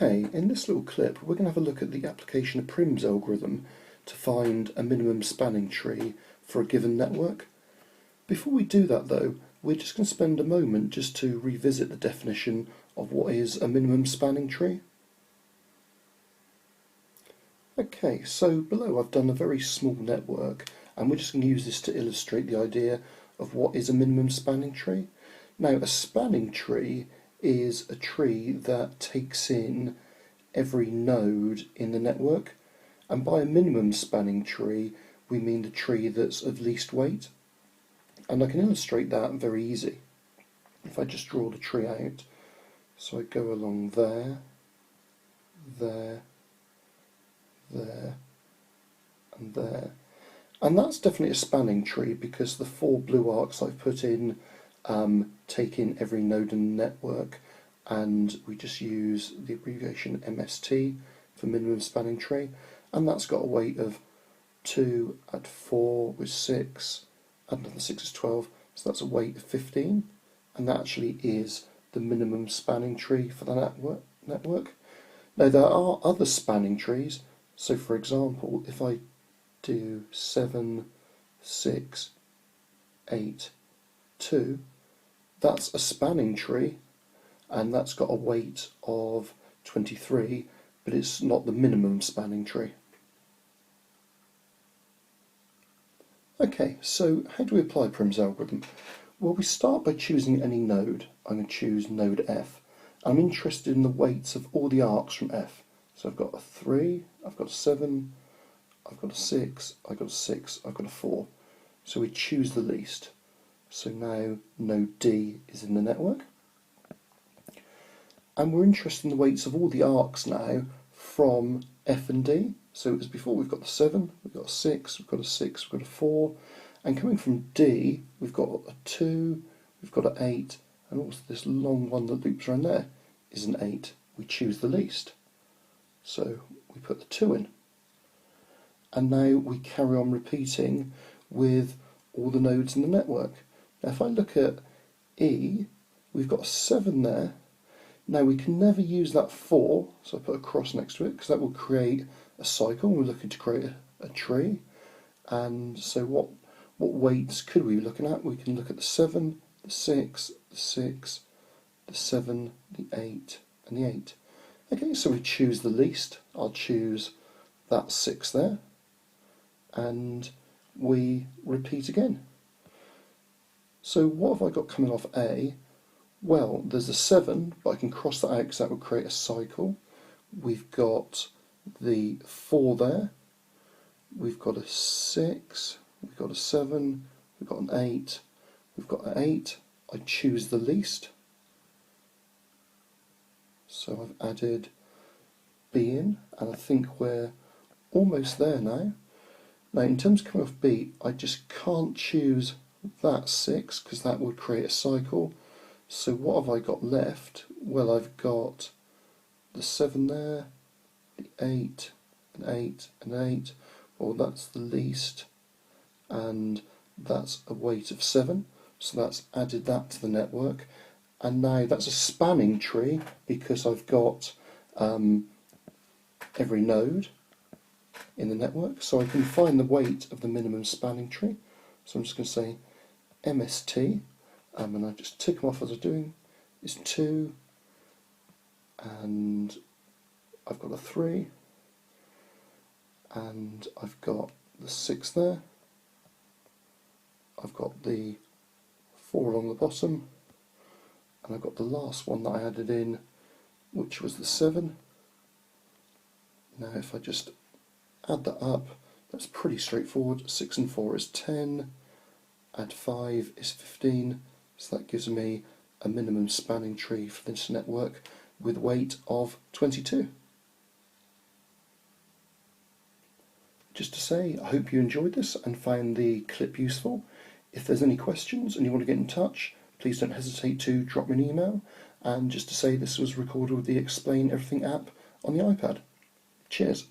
Okay, in this little clip we're going to have a look at the application of Prim's algorithm to find a minimum spanning tree for a given network. Before we do that though, we're just going to spend a moment just to revisit the definition of what is a minimum spanning tree. Okay, so below I've done a very small network and we're just going to use this to illustrate the idea of what is a minimum spanning tree. Now, a spanning tree is a tree that takes in every node in the network, and by a minimum spanning tree we mean the tree that's of least weight. And I can illustrate that very easy if I just draw the tree out. So I go along there, there, there and there, and that's definitely a spanning tree because the 4 blue arcs I've put in take in every node in the network, and we just use the abbreviation MST for minimum spanning tree, and that's got a weight of 2, add 4 with 6, add another 6 is 12, so that's a weight of 15, and that actually is the minimum spanning tree for the network. Now there are other spanning trees, so for example if I do 7, 6, 8, 2, that's a spanning tree and that's got a weight of 23, but it's not the minimum spanning tree. Okay, so how do we apply Prim's algorithm? Well, we start by choosing any node. I'm going to choose node F. I'm interested in the weights of all the arcs from F. So I've got a 3, I've got a 7, I've got a 6, I've got a 6, I've got a 4. So we choose the least. So now node D is in the network. And we're interested in the weights of all the arcs now from F and D. So as before, we've got the 7, we've got a 6, we've got a 6, we've got a 4. And coming from D, we've got a 2, we've got an 8, and also this long one that loops around there is an 8. We choose the least. So we put the 2 in. And now we carry on repeating with all the nodes in the network. Now if I look at E, we've got a 7 there. Now we can never use that 4, so I put a cross next to it, because that will create a cycle. We're looking to create a tree. And so what weights could we be looking at? We can look at the 7, the 6, the 6, the 7, the 8, and the 8. Okay, so we choose the least. I'll choose that 6 there. And we repeat again. So what have I got coming off A? Well, there's a 7, but I can cross that out because that would create a cycle. We've got the 4 there. We've got a 6. We've got a 7. We've got an 8. We've got an 8. I choose the least. So I've added B in, and I think we're almost there now. Now in terms of coming off B, I just can't choose that 6 because that would create a cycle. So what have I got left? Well, I've got the 7 there, the 8, an 8, an 8. Well, that's the least, and that's a weight of 7. So that's added that to the network. And now that's a spanning tree because I've got every node in the network. So I can find the weight of the minimum spanning tree. So I'm just going to say MST. And I just tick them off as I'm doing, is 2, and I've got a 3, and I've got the 6 there, I've got the 4 along the bottom, and I've got the last one that I added in, which was the 7. Now if I just add that up, that's pretty straightforward. 6 and 4 is 10, add 5 is 15. So that gives me a minimum spanning tree for this network with weight of 22. Just to say, I hope you enjoyed this and found the clip useful. If there's any questions and you want to get in touch, please don't hesitate to drop me an email. And just to say, this was recorded with the Explain Everything app on the iPad. Cheers.